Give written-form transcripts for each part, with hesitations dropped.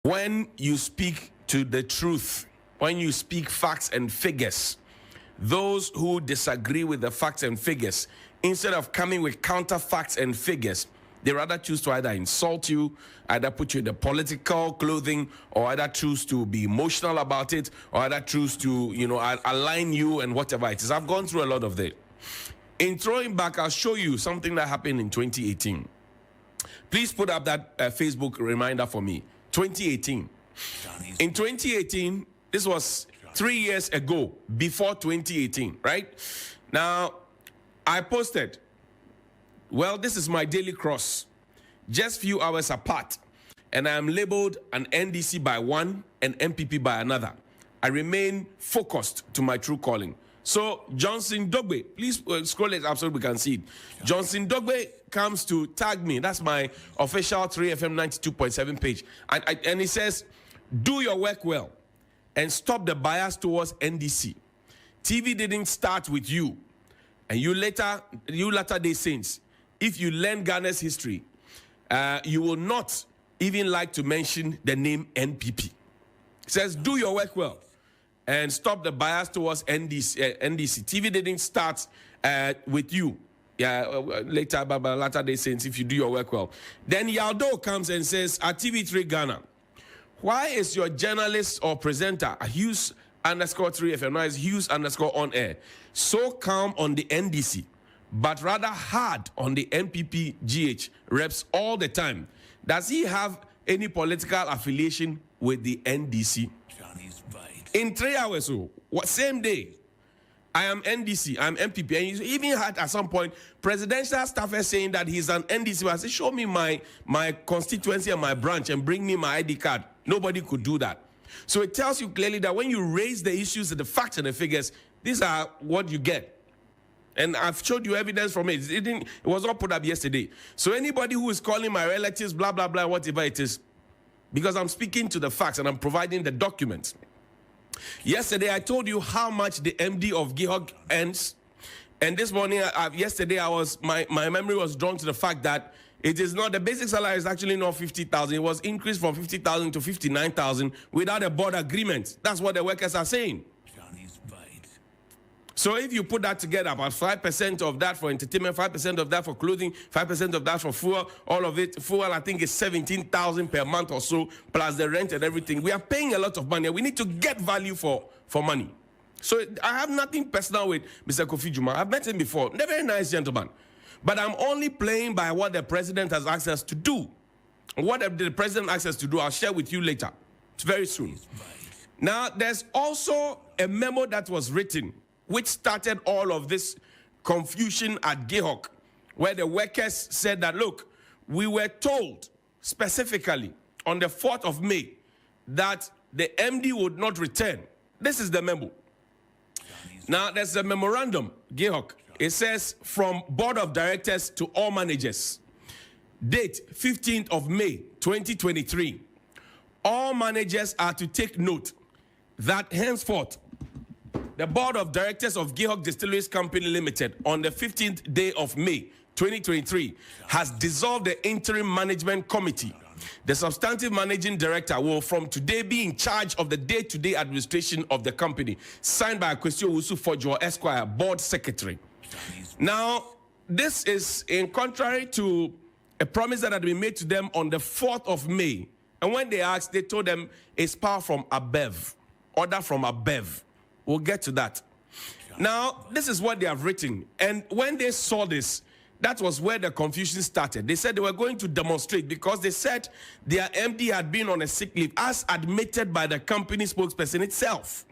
When you speak to the truth, when you speak facts and figures, those who disagree with the facts and figures, instead of coming with counter facts and figures, they rather choose to either insult you, either put you in the political clothing, or either choose to be emotional about it, or either choose to, align you and whatever it is. I've gone through a lot of that. In throwing back, I'll show you something that happened in 2018. Please put up that Facebook reminder for me. 2018. In 2018, this was 3 years ago, before 2018, right? Now, I posted, well, this is my daily cross, just few hours apart, and I am labeled an NDC by one and MPP by another. I remain focused to my true calling. So Johnson Dogbe, please scroll it up so we can see it. Johnson Dogbe comes to tag me. That's my official 3FM 92.7 page. And he says, do your work well and stop the bias towards NDC. TV didn't start with you. And you latter day saints, if you learn Ghana's history, you will not even like to mention the name NPP. It says, do your work well and stop the bias towards NDC. TV didn't start with you. Latter day saints, if you do your work well. Then Yaldo comes and says, at TV3 Ghana, why is your journalist or presenter, Hughes _3FM, now is Hughes _on air, so calm on the NDC, but rather hard on the MPP GH reps all the time? Does he have any political affiliation with the NDC? In 3 hours, same day, I am NDC, I'm MPP, and you even had at some point presidential staffers saying that he's an NDC. I said, show me my constituency and my branch and bring me my ID card. Nobody could do that. So it tells you clearly that when you raise the issues and the facts and the figures, these are what you get. And I've showed you evidence from it. It was all put up yesterday. So anybody who is calling my relatives, blah, blah, blah, whatever it is, because I'm speaking to the facts and I'm providing the documents. Yesterday, I told you how much the MD of GIHOC earns. And this morning, yesterday, my memory was drawn to the fact that it is not, the basic salary is actually not 50,000. It was increased from 50,000 to 59,000 without a board agreement. That's what the workers are saying. So if you put that together, about 5% of that for entertainment, 5% of that for clothing, 5% of that for fuel, all of it, fuel I think is 17,000 per month or so, plus the rent and everything. We are paying a lot of money. We need to get value for money. So I have nothing personal with Mr. Kofi Juma. I've met him before. They're a very nice gentleman. But I'm only playing by what the president has asked us to do. What the president asks us to do, I'll share with you later. It's very soon. Now, there's also a memo that was written which started all of this confusion at GIHOC, where the workers said that, look, we were told specifically on the 4th of May that the MD would not return. This is the memo. Now, there's a memorandum, GIHOC. It says, from Board of Directors to all managers, date 15th of May, 2023. All managers are to take note that henceforth, the Board of Directors of GIHOC Distilleries Company Limited on the 15th day of May 2023 has dissolved the interim management committee. The substantive managing director will from today be in charge of the day-to-day administration of the company. Signed by Kwesi Owusu-Fojo, Esquire, Board Secretary. Now, this is in contrary to a promise that had been made to them on the 4th of May. And when they asked, they told them it's power from above, order from above. We'll get to that. Now, this is what they have written. And when they saw this, that was where the confusion started. They said they were going to demonstrate because they said their MD had been on a sick leave, as admitted by the company spokesperson itself.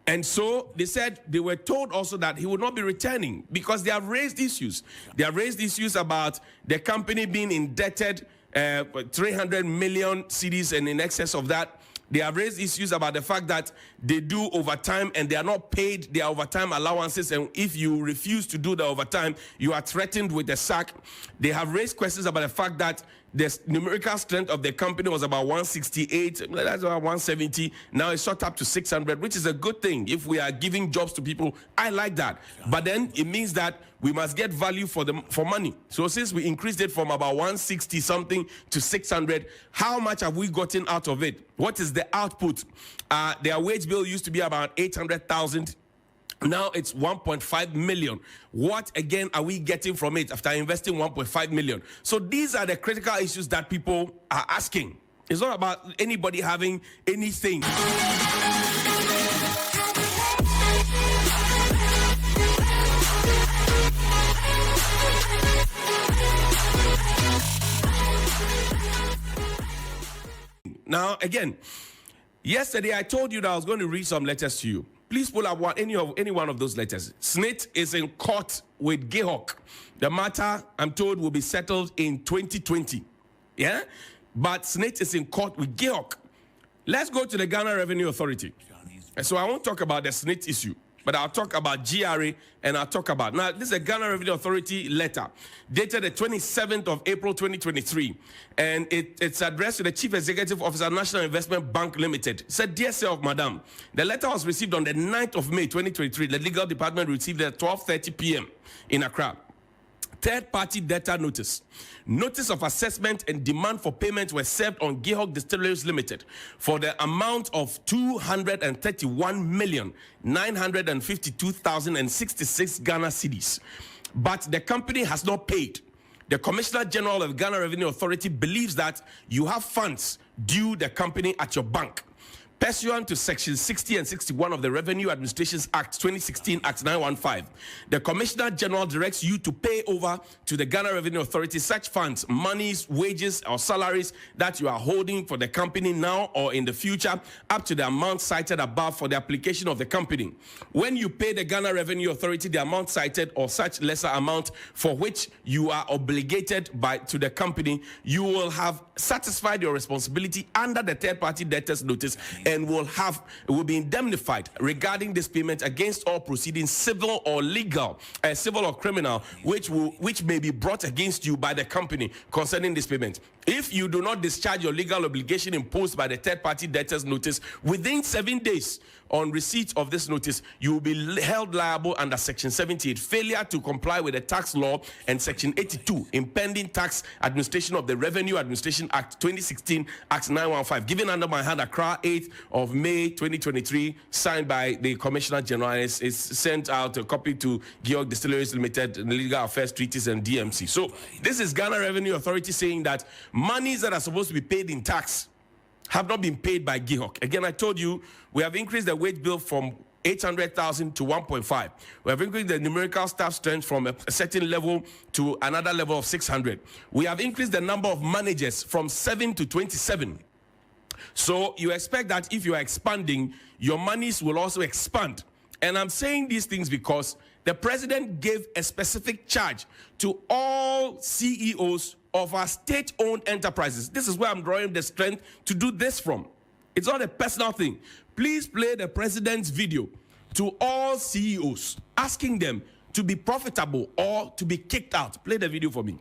And so they said they were told also that he would not be returning because they have raised issues. They have raised issues about the company being indebted 300 million cedis and in excess of that. They have raised issues about the fact that they do overtime and they are not paid their overtime allowances. And if you refuse to do the overtime, you are threatened with a sack. They have raised questions about the fact that the numerical strength of the company was about 168, that's about 170. Now it's shot up to 600, which is a good thing. If we are giving jobs to people, I like that. But then it means that we must get value for money. So since we increased it from about 160 something to 600, how much have we gotten out of it? What is the output? Their wage bill used to be about 800,000. Now it's 1.5 million. What again are we getting from it after investing 1.5 million? So these are the critical issues that people are asking. It's not about anybody having anything. Now, again, yesterday I told you that I was going to read some letters to you. Please pull up any one of those letters. SNIT is in court with GIHOC. The matter, I'm told, will be settled in 2020. Yeah? But SNIT is in court with GIHOC. Let's go to the Ghana Revenue Authority. So I won't talk about the SNIT issue, but I'll talk about GRA and I'll talk about... Now, this is a Ghana Revenue Authority letter dated the 27th of April, 2023. And it's addressed to the Chief Executive Officer, National Investment Bank Limited. It said, "Dear Self, Madam, the letter was received on the 9th of May, 2023. The legal department received it at 12:30 p.m. in Accra. Third-party debtor notice. Notice of assessment and demand for payment were served on GIHOC Distilleries Limited for the amount of 231,952,066 Ghana cedis. But the company has not paid. The Commissioner General of Ghana Revenue Authority believes that you have funds due the company at your bank. Pursuant to Section 60 and 61 of the Revenue Administration Act 2016, Act 915, the Commissioner General directs you to pay over to the Ghana Revenue Authority such funds, monies, wages, or salaries that you are holding for the company now or in the future, up to the amount cited above for the application of the company. When you pay the Ghana Revenue Authority the amount cited or such lesser amount for which you are obligated to the company, you will have satisfied your responsibility under the third-party debtors notice and will be indemnified regarding this payment against all proceedings, civil or legal, civil or criminal, which may be brought against you by the company concerning this payment. If you do not discharge your legal obligation imposed by the third-party debtors notice within 7 days on receipt of this notice, you will be held liable under Section 78, failure to comply with the tax law, and Section 82, impending tax administration of the Revenue Administration Act 2016, Act 915, given under my hand, Accra, 8th of May 2023, signed by the Commissioner General. It's sent out a copy to GIHOC Distilleries Limited, Legal Affairs Treaties, and DMC. So this is Ghana Revenue Authority saying that monies that are supposed to be paid in tax have not been paid by GIHOC. Again, I told you, we have increased the wage bill from 800,000 to 1.5. We have increased the numerical staff strength from a certain level to another level of 600. We have increased the number of managers from 7 to 27. So you expect that if you are expanding, your monies will also expand. And I'm saying these things because the president gave a specific charge to all CEOs of our state-owned enterprises. This is where I'm drawing the strength to do this from. It's not a personal thing. Please play the president's video to all CEOs, asking them to be profitable or to be kicked out. Play the video for me.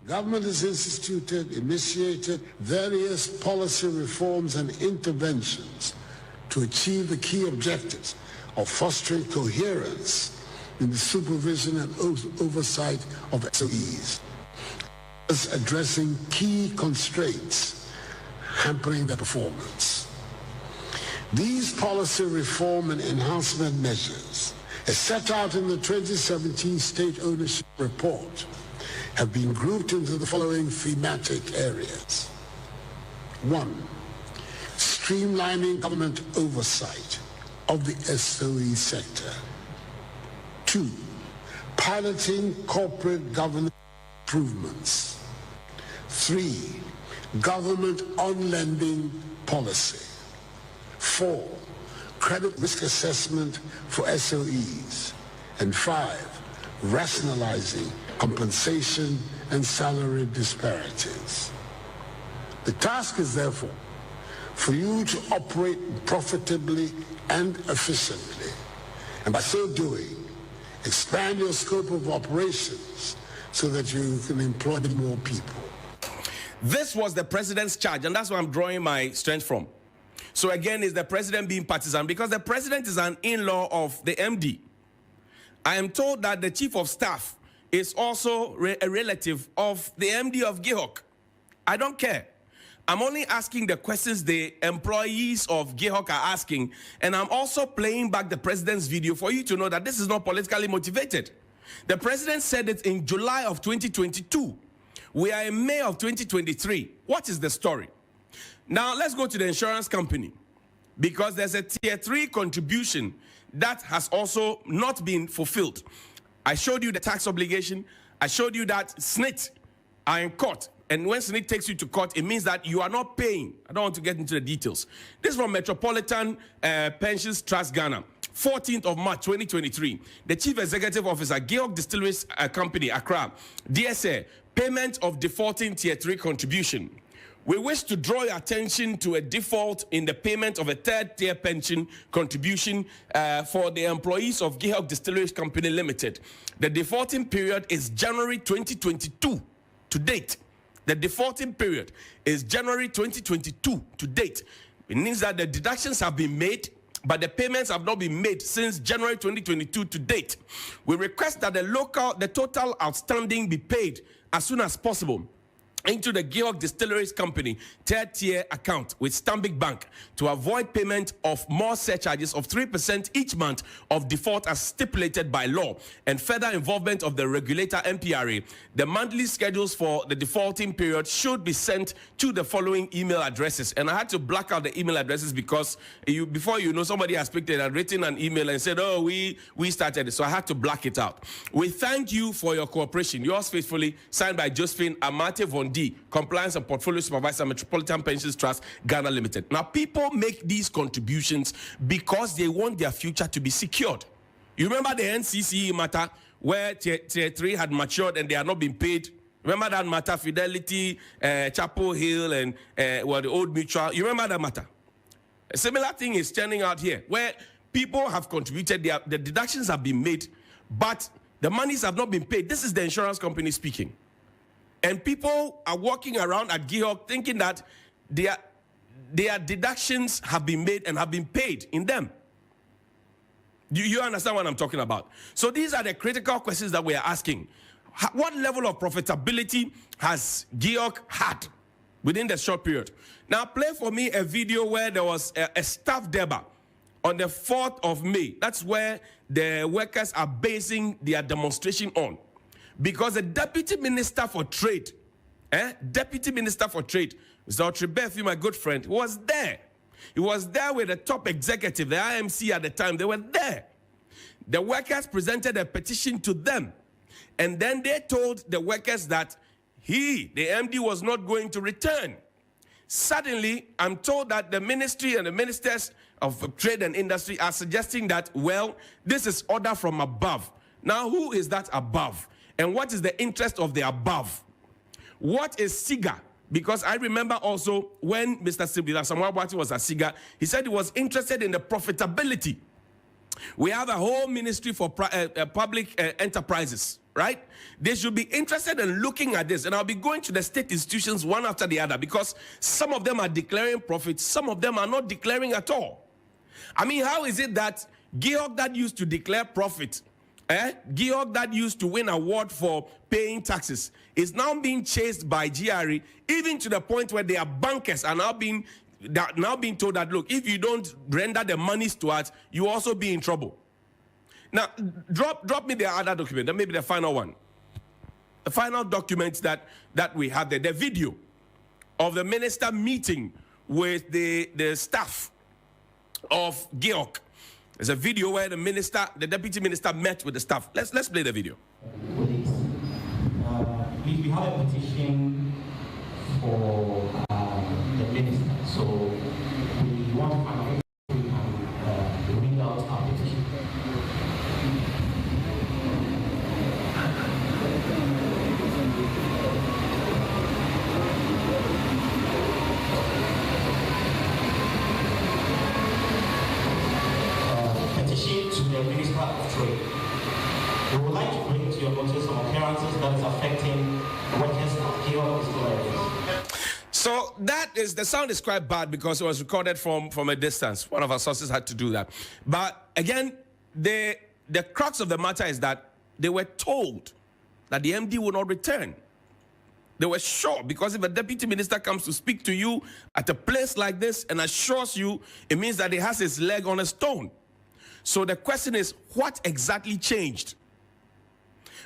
Government has initiated various policy reforms and interventions to achieve the key objectives of fostering coherence in the supervision and oversight of SOEs, addressing key constraints hampering their performance. These policy reform and enhancement measures, as set out in the 2017 State Ownership Report, have been grouped into the following thematic areas. 1. Streamlining government oversight of the SOE sector. 2. Piloting corporate governance improvements. 3. Government on-lending policy. 4. Credit risk assessment for SOEs. And 5. Rationalizing compensation and salary disparities. The task is therefore for you to operate profitably and efficiently, and by so doing, expand your scope of operations so that you can employ more people. This was the president's charge, and that's where I'm drawing my strength from. So again, is the president being partisan? Because the president is an in-law of the MD. I am told that the chief of staff is also a relative of the MD of GIHOC. I don't care. I'm only asking the questions the employees of GIHOC are asking, and I'm also playing back the president's video for you to know that this is not politically motivated. The president said it in July of 2022. We are in May of 2023. What is the story? Now, let's go to the insurance company, because there's a tier 3 contribution that has also not been fulfilled. I showed you the tax obligation. I showed you that SNIT are in court. And when SNIT takes you to court, it means that you are not paying. I don't want to get into the details. This is from Metropolitan Pensions Trust Ghana, 14th of March 2023. The Chief Executive Officer, GIHOC Distilleries Company, Accra, DSA, payment of defaulting tier 3 contribution. We wish to draw your attention to a default in the payment of a third-tier pension contribution for the employees of GIHOC Distilleries Company Limited. The defaulting period is January 2022 to date. The defaulting period is January 2022 to date. It means that the deductions have been made, but the payments have not been made since January 2022 to date. We request that the total outstanding be paid as soon as possible into the GIHOC Distilleries Company third-tier account with Stanbic Bank to avoid payment of more surcharges of 3% each month of default as stipulated by law, and further involvement of the regulator MPRA. The monthly schedules for the defaulting period should be sent to the following email addresses. And I had to black out the email addresses because before you know, somebody has picked it and written an email and said, oh, we started it. So I had to black it out. We thank you for your cooperation. Yours faithfully, signed by Josephine Amate Von D, Compliance and Portfolio Supervisor, Metropolitan Pensions Trust, Ghana Limited. Now, people make these contributions because they want their future to be secured. You remember the NCCE matter where tier 3 had matured and they had not been paid? Remember that matter, Fidelity, Chapel Hill, and the Old Mutual? You remember that matter? A similar thing is turning out here, where people have contributed, the deductions have been made, but the monies have not been paid. This is the insurance company speaking. And people are walking around at GIHOC thinking that their deductions have been made and have been paid in them. You understand what I'm talking about? So these are the critical questions that we are asking. What level of profitability has GIHOC had within the short period? Now, play for me a video where there was a staff deba on the 4th of May. That's where the workers are basing their demonstration on. Because the Deputy Minister for Trade, Deputy Minister for Trade, Mr. Otribefi, my good friend, was there. He was there with the top executive, the IMC at the time. They were there. The workers presented a petition to them. And then they told the workers that the MD, was not going to return. Suddenly, I'm told that the ministry and the ministers of Trade and Industry are suggesting that, well, this is order from above. Now, who is that above? And what is the interest of the above? What is SIGA? Because I remember also when Mr. Samuel Boati was at SIGA, he said he was interested in the profitability. We have a whole ministry for public enterprises, right? They should be interested in looking at this. And I'll be going to the state institutions one after the other, because some of them are declaring profits, some of them are not declaring at all. I mean, how is it that GIHOC that used to declare profit, GIHOC that used to win award for paying taxes, is now being chased by GRE, even to the point where their bankers are now being told that, look, if you don't render the monies to us, you also be in trouble. Now, drop me the other document, and maybe the final one. The final document that we have there, the video of the minister meeting with the staff of GIHOC. There's a video where the deputy minister met with the staff. Let's play the video. Police. We have a petition for the minister, so we want to find out if we can read out our petition. To the Minister of Trade. We would like to bring to your notice some appearances that is affecting workers of GIHOC Distilleries. So the sound is quite bad because it was recorded from a distance. One of our sources had to do that. But again, the crux of the matter is that they were told that the MD would not return. They were sure, because if a deputy minister comes to speak to you at a place like this and assures you, it means that he has his leg on a stone. So the question is, what exactly changed?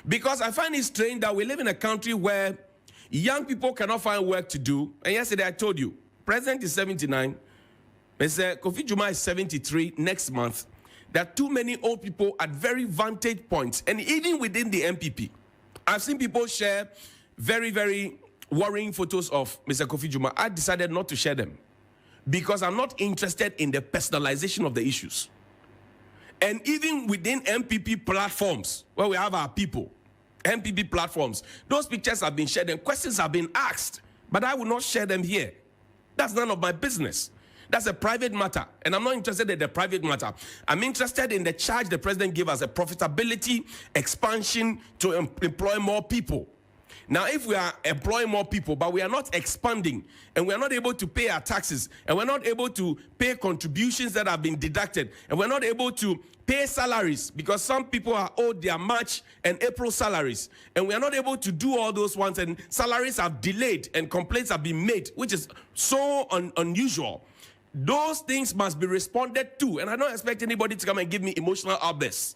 Because I find it strange that we live in a country where young people cannot find work to do. And yesterday I told you, President is 79. Mr. Kofi Juma is 73 next month. There are too many old people at very vantage points. And even within the MPP, I've seen people share very, very worrying photos of Mr. Kofi Juma. I decided not to share them because I'm not interested in the personalization of the issues. And even within MPP platforms, where we have our people, MPP platforms, those pictures have been shared and questions have been asked, but I will not share them here. That's none of my business. That's a private matter, and I'm not interested in the private matter. I'm interested in the charge the president gave us, a profitability expansion to employ more people. Now, if we are employing more people, but we are not expanding, and we are not able to pay our taxes, and we're not able to pay contributions that have been deducted, and we're not able to pay salaries, because some people are owed their March and April salaries, and we are not able to do all those ones, and salaries have delayed, and complaints have been made, which is so unusual. Those things must be responded to, and I don't expect anybody to come and give me emotional outbursts.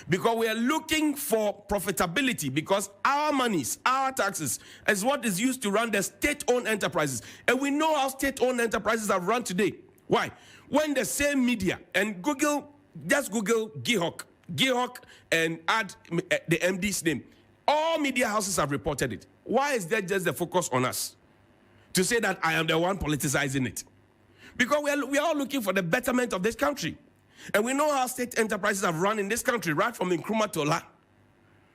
Because we are looking for profitability, because our monies, our taxes, is what is used to run the state-owned enterprises. And we know how state-owned enterprises are run today. Why? When the same media, and just Google GIHOC, and add the MD's name. All media houses have reported it. Why is that just the focus on us? To say that I am the one politicizing it. Because we are all looking for the betterment of this country. And we know how state enterprises have run in this country, right from Akroma to La.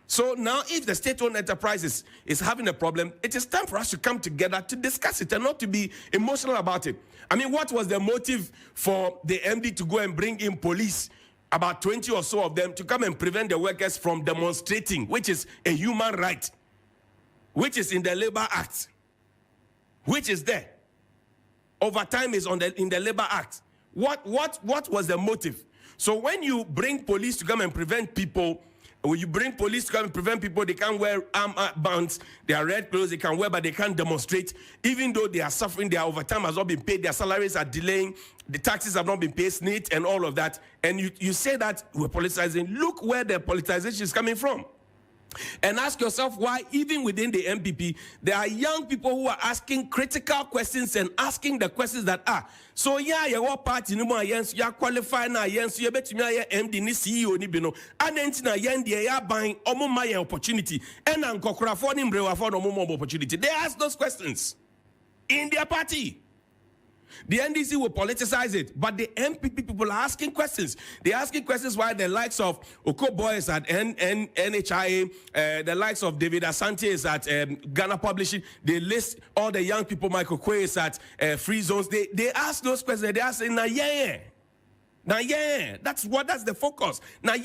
So now, if the state-owned enterprise is having a problem, it is time for us to come together to discuss it and not to be emotional about it. I mean, what was the motive for the MD to go and bring in police, about 20 or so of them, to come and prevent the workers from demonstrating, which is a human right, which is in the Labor Act, which is there. Overtime is in the Labor Act. What was the motive? So when you bring police to come and prevent people, when you bring police to come and prevent people, they can't wear armbands, they are red clothes, they can wear, but they can't demonstrate, even though they are suffering, their overtime has not been paid, their salaries are delaying, the taxes have not been paid, SNIT and all of that. And you say that we're politicizing. Look where the politicization is coming from. And ask yourself why, even within the MPP, there are young people who are asking critical questions and asking the questions that are. So yeah, your party no more yes, you qualify na yes, you bet me MD ni CEO ni bino. And na yendi ya buying omo my opportunity. And ankokora for him brewa for no more opportunity. They ask those questions in their party. The NDC will politicize it, but the MPP people are asking questions. They're asking questions why the likes of Oko Boys at NHIA, the likes of David Asante is at Ghana Publishing. They list all the young people, Michael Quay is at Free Zones. They ask those questions. They are saying, now that's the focus. Now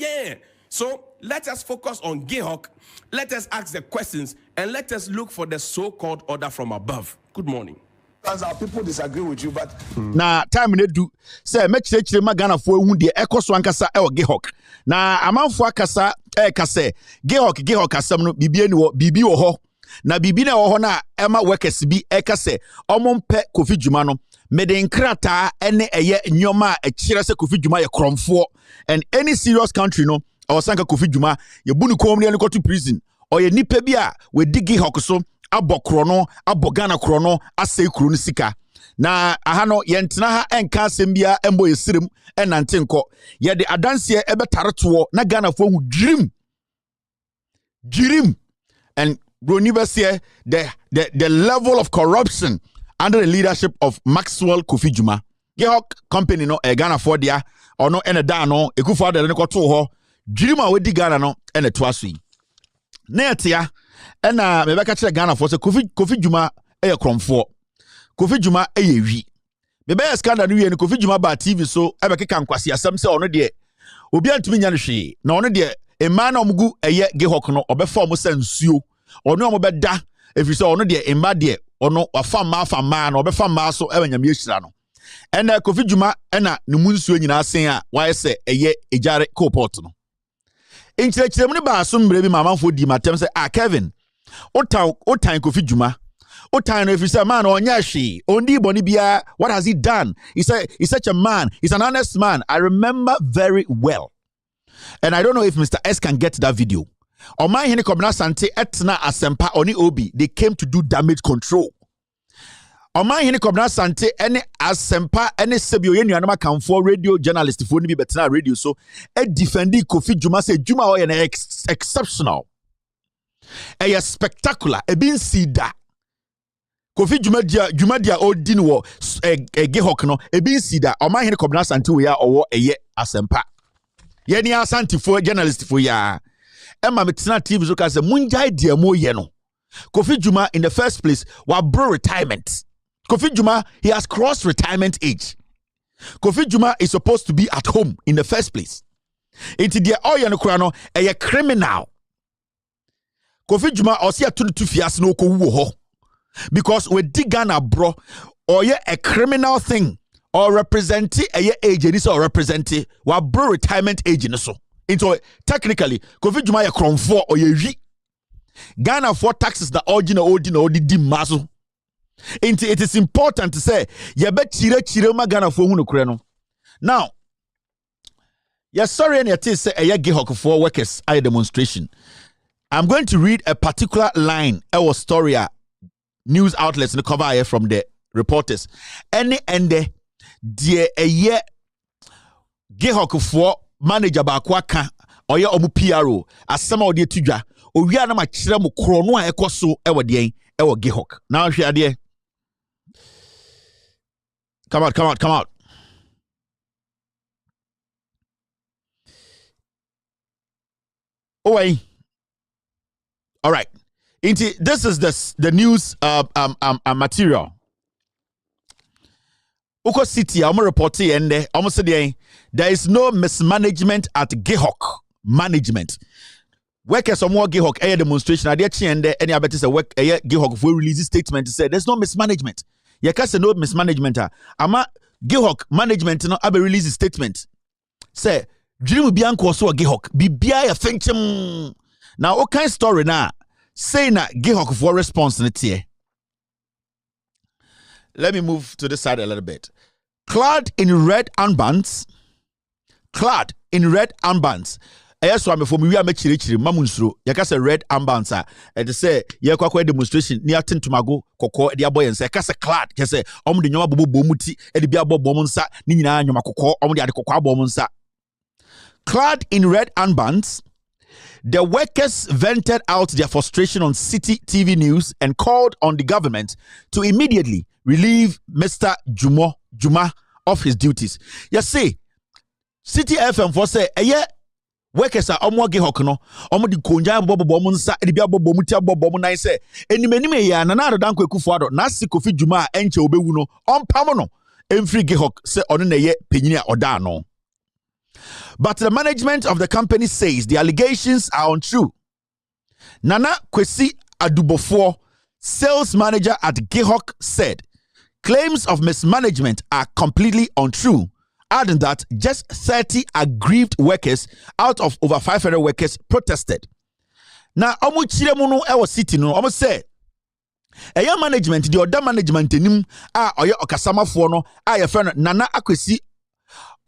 So let us focus on GIHOC. Let us ask the questions, and let us look for the so-called order from above. Good morning. As our people disagree with you, but na time ne do say mechirechire magana fo ehu de ekoso ankasa e GIHOC na amanfo akasa kase GIHOC asem no bibi wo ho na bibi na wo ho na ema workers bi ekase omompe Kofi Juma no mede nkrata ene eye nyoma a ekire se Kofi Juma ye kromfo, and any serious country no osanka Kofi Juma ye bunu kom ne ko to prison or ye nipa bi a we di GIHOC so abokrono abogana krono asai kru no sika na aha no yentena ha enka asembia embo yesirim enante nko ye de adanse ebetareto na Ghana fo hu jirim and Broniverse the level of corruption under the leadership of Maxwell Kofi Juma. GIHOC company no Ghana for dia or no ene da no ekufa de ne ko to ho jirim a wedi Ghana no ene to aso yi na etia ena mebeka kire Ghana for say Kofi Juma eye kromfo Kofi Juma eye wi mebe scandal no wi ni Kofi Juma ba TV so ebekeka nkwase asem se ono de obi antumi nya no hwe na ono de emma na omgu eye GIHOC no obefa omo sansuo ono omo beda efiri se ono de emma de ono wafa ma no obefa ma so e nyame ehyira no ena Kofi Dwuma ena ne munsuo nyina sen a waye se eye ejare co-port no inkyerɛkyerɛm ne ba so mbrɛ bi mamanfo di matem sɛ Kevin otan Kofi Dwuma otan no efisɛ man onya hwe ondi boni bia what has he done? He's such a man, he's an honest man. I remember very well, and I don't know if Mr. S can get that video. Oman hene Kobna Sante etna asempa oni obi, they came to do damage control. Oman hene Kobna Sante ene asempa ene sebio ye nuanama kanfo radio journalist fo ni bi betena radio so e defendi Kofi Dwuma say Dwuma o ye exceptional. E spectacular, e bin sida. Kofi Dwuma dia odin wo GIHOC no e bin sida. Oman hene Kobna Sante we ya owo eye asempa. Ye ni asante fo journalist fo ya. Emma metena TV so ka say munjai dia mo ye no. Kofi Dwuma in the first place wa bro retirement. Kofi Dwuma, he has crossed retirement age. Kofi Dwuma is supposed to be at home in the first place. Into the oya no kura no a criminal. Kofi Dwuma osi atutu fias no ko wo ho. Because we digana bro or ye a criminal thing or represent a age and or represent wa bro retirement age no so. Into technically Kofi Dwuma ya kronfo or ye ri Ghana for taxes the original di maso. It is important to say ye be chire ma Ghana for hunu kure no. Now yes sorry and it is say a GIHOC for workers I demonstration. I'm going to read a particular line our story news outlets in the cover here from the reporters. Any ende die a year GIHOC for manager ba kwaka oye omu PRO asema odi tudwa owia na ma kire mu kro no a ekoso ewo de ewo GIHOC. Now hwe ade come out oh all right this is the news material Uko City I'm reporting and almost saying there is no mismanagement at GIHOC management. Workers on more GIHOC air demonstration at the end any abet is a work a GIHOC for release statement to say there's no mismanagement. You can say no mismanagement. Ama GIHOC management no abe release statement. Say dream bianco so GIHOC bibia ya fenchem. Now what kind story na say na GIHOC for response in it. Let me move to this side a little bit. Clad in red armbands. Yes, so I'm for me. We are making mamunsro. You say red armbands. And say you kwa demonstration near Tintumago, Koko, the boy and say, "Kasa clad." You say, "Om the nyoma bobo bomuti, edi bia bobo bomunsa, nina nyoma koko, om the adikokwa bomunsa." Clad in red armbands, the workers vented out their frustration on City TV News and called on the government to immediately relieve Mr. Dwuma of his duties. You see, City FM for say, workers are omo GIHOC no, omo di konja bobo bomunsa, edi bia bobo mutia bobo munai say, enime ya na na dan kwekufu ado na si Kofi Dwuma enche obewu no, ompamo no, emfri GIHOC say ono na ye penyini a oda no. But the management of the company says the allegations are untrue. Nana Kwesi Adubofo, sales manager at GIHOC, said claims of mismanagement are completely untrue, adding that just 30 aggrieved workers out of over 500 workers protested. Now, omu chiremu no ewo city no, omu say, eya management, the other management nim oya okasama fo no, ye friend Nana Kwesi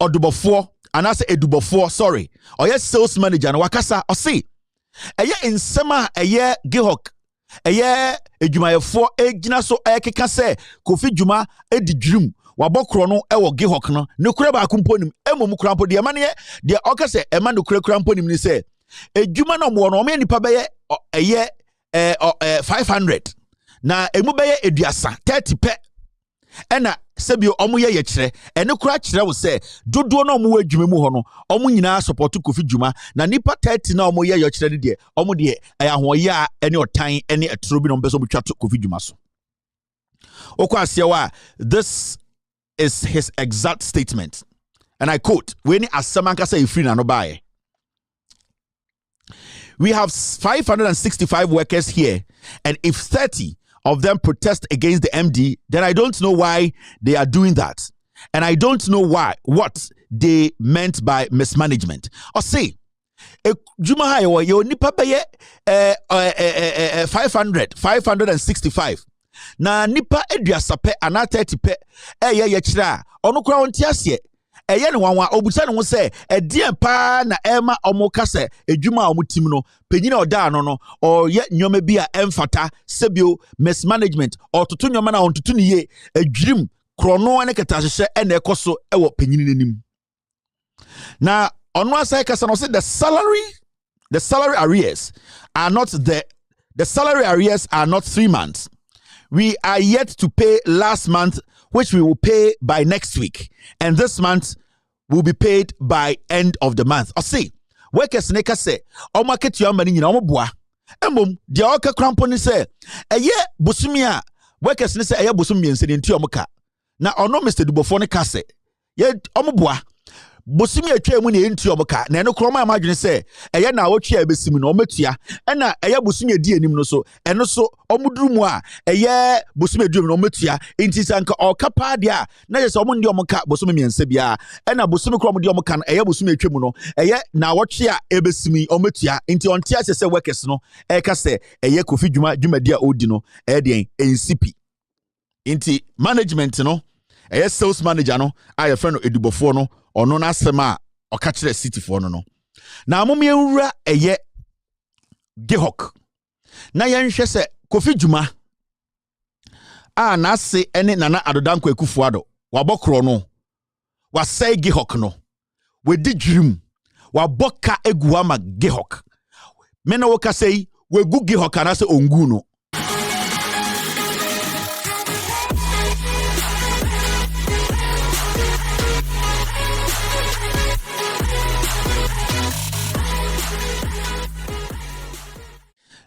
Adubofo, and I say Edubofo, sorry, oya sales manager no wakasa, o say, eya insema eya GIHOC, eya edwumayefo egina so ekeka se Kofi Dwuma edi dream wabokro no ewo GIHOC no ne kura ba kumponim emom kura mpo de mane de okase ema ne kura mponim ni se edwuma no mo no o me nipa beye eye 500 na emu beye eduasa 30 pe ena sebio omo ye kire ene kura kire wo se dodo na omo adwuma mu ho no omo nyina support Kofi Dwuma na nipa 30 na omo ye kire de omo de ahoye a ene otan ene etrobi no beso butwa Kofi Dwuma so okwasewa. This is his exact statement, and I quote, when asamanka say free na no buy. We have 565 workers here, and if 30 of them protest against the MD, then I don't know why they are doing that. And I don't know what they meant by mismanagement. Or say, Juma Hayo, your nipa beye 565. Na nipa eduasape ana 30 pe ye chira ono kura ontiase eye ne wanwa obusa ne ho se edien pa na ema omoka se edwuma omutim no penyina oda ano no o ye nyoma bi a emfata sebio mismanagement ototo nyoma na ontoto ne ye adwirim krono ne ketahye ene ekoso ewo penyini nanim na ono asai kasa no se the salary arrears are not the salary arrears are not 3 months. We are yet to pay last month, which we will pay by next week. And this month will be paid by end of the month. I see. Workers neka say, "O market your money in Omoboa." Embom, the oka cramponi say, "Eye busumia." Workers ne say, "Eye busumia nse nti omoka." Na ono Mr. Dubofone ka say, "Ye Omoboa." Bosumi atwa mu na enti omoka na eno kroma amadwene se eye na wotwa ebesimi na ometua ena eye bosumi edi anim no so eno so omuduru mu a eye bosumi edi na ometua enti sanka okapa de a na je se omunde omoka bosumi miense bia ena bosumi krom de omoka na eye bosumi atwa mu no eye na wotwa ebesimi ometua enti ontia se workers no ka se eye kofi dwumadi a odi no den ensipi enti management no eye sales manager no aye friend edubofo no ono na asema oka kire city for no na amome nwura eye GIHOC na yenhwe se kofi dwuma a na ase ene nana adodanko ekufuado wabokro no wasai GIHOC no wedi dwirim waboka eguama GIHOC me na woka sei wegu GIHOC ana se ongu no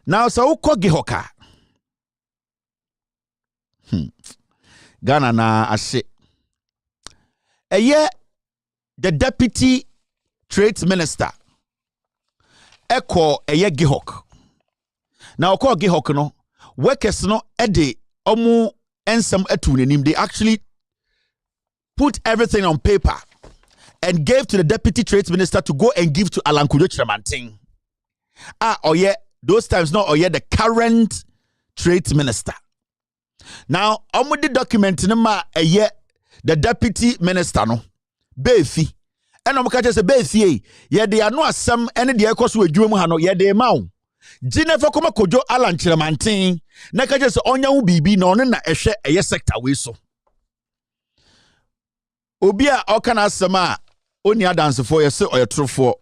now so uko GIHOC Ghana na ase eye the deputy trade minister eko eye GIHOC now uko GIHOC no workers no ede omu ensem atu nanim they actually put everything on paper and gave to the deputy trade minister to go and give to Alan Kojo Chiramantin oye those times not or yet the current trade minister. Now, the document ma the deputy minister no befi. And catch say befi ye they are no some any the course we do no ye de ma. Jennifer Koma Kojo Alan Chiramantin na catch say onya wu bibi no na ehwe eye sector we so. Obi a okana asema oni adanse for ye say oyetrofo.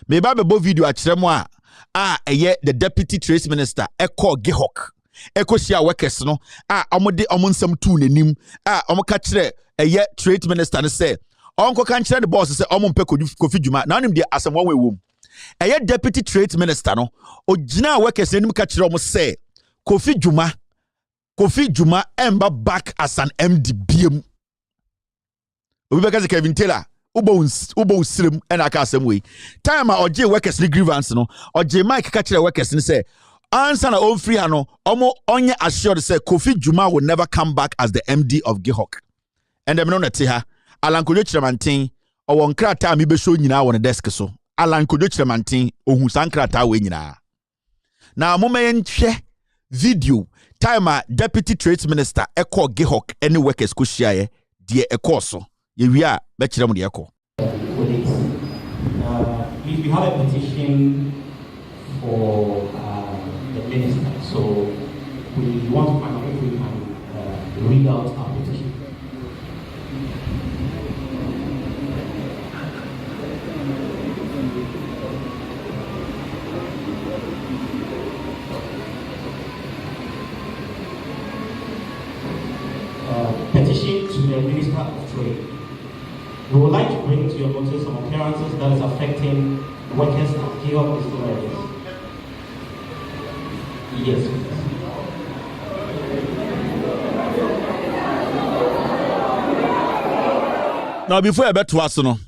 Me ba bebo video a kyeremo a the deputy trade minister eko GIHOC eko shia workers no omode omonsam tu nanim omoka kire trade minister ne say onko kan kire the boss say omompe kofi dwuma na onim de asem won wewom deputy trade minister no ogina workers nanim ka kire omo say kofi dwuma emba back as an MD biem obi beka say Kevin Taylor Ubo slim and aka asem we time oje workers ni grievance no oje Mike ka kire workers ni say answer na on free ano omo onye assured say Kofi Dwuma will never come back as the MD of GIHOC and them no na te ha Alan Kojo Chiramantin o won krata mi be show nyina won desk so Alan Kojo Chiramantin ohu san krata we nyina na mo me nhwe video time deputy trade minister eko GIHOC any workers ko hia de eko so ye wi a be kire mo de eko we have a petition for the minister, so we want to find out if we can read out our petition. Petition to the Minister of Trade. We would like to bring to your notice some occurrences that is affecting workers at GIHOC distilleries. Yes. Now before I bet to us no,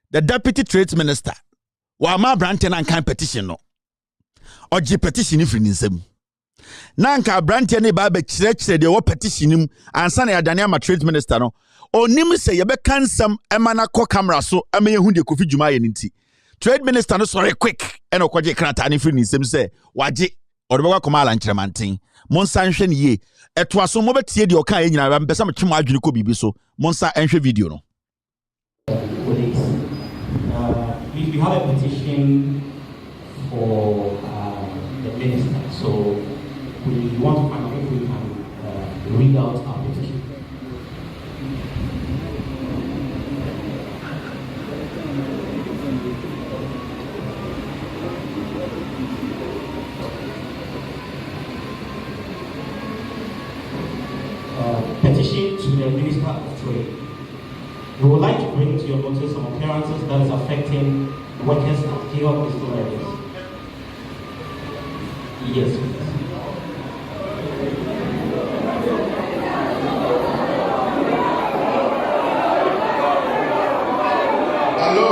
the deputy trade minister wa ma branten and kind petition no. Oje petition if in nsem. Nanka Brantia ne ba be kyerɛkyerɛ de wo petition nim ansa na yadane ama trade minister no. Onim se ye be kansam ema na kɔ camera so ema ye hu de Kofi Dwuma ye nti. Trade minister no sorry quick ena okɔgye krata ne firi ne nsɛm sɛ wagye ɔde bɛkɔ kɔma alankyerɛmanten. Monsa nhwɛ ne ye. Ɛto aso mo betie de ɔka ye nyina mpɛsɛ mo twemo adwene kɔ bibi so. Monsa nhwɛ video no. We have a petition for the minister, so we want to find out if we can read out our petition. Petition to the Minister of Trade. We would like to bring to your notice some occurrences that is affecting workers at GIHOC distilleries. Yes, please. Hello?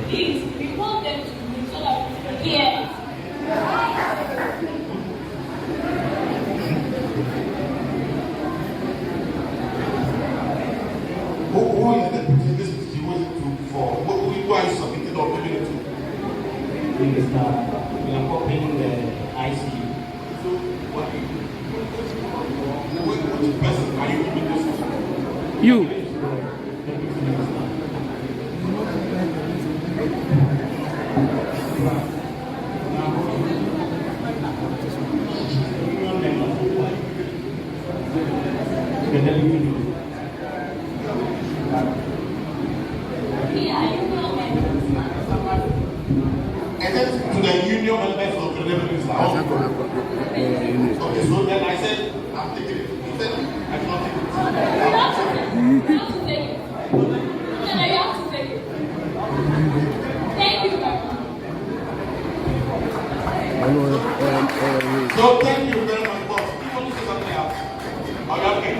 Please report them to me so that we can hear. Who is the petition this petition was to for? Who are you submitted or giving it to? Minister, we are copying the IC. So what? Which person are you giving this to? You. And then to the union members of the revenues. Okay, so then I said, I'm taking it. He said, I cannot take it. You have to take it. No, you have to take it. Thank you very much. So thank you very much, boss. You want to say something else? Are you okay?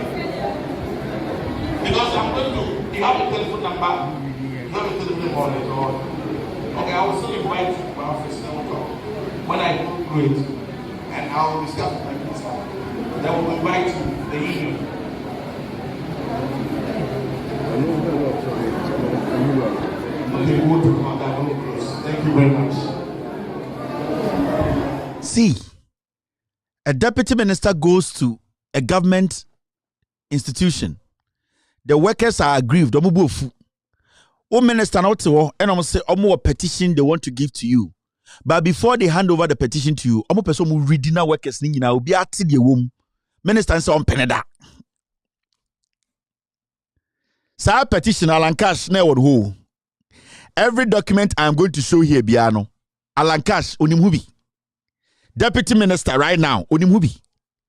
Because I'm going to, you have a telephone number, you have a telephone number, or okay, I will still invite you to my office and we'll talk. When I go through it, and I will discuss with my minister, then we'll invite you to the union. Okay, we'll talk about that when we close. Thank you very much. See, a deputy minister goes to a government institution. The workers are aggrieved. O minister now to and say a petition they want to give to you. But before they hand over the petition to you, omo person mu reading na workers ni nyina obi ati de wom. Minister say on peneda. Sa petition Alan Cash na word ho. Every document I am going to show here biano. Alan Cash onim hu bi. Deputy minister right now onim hu bi.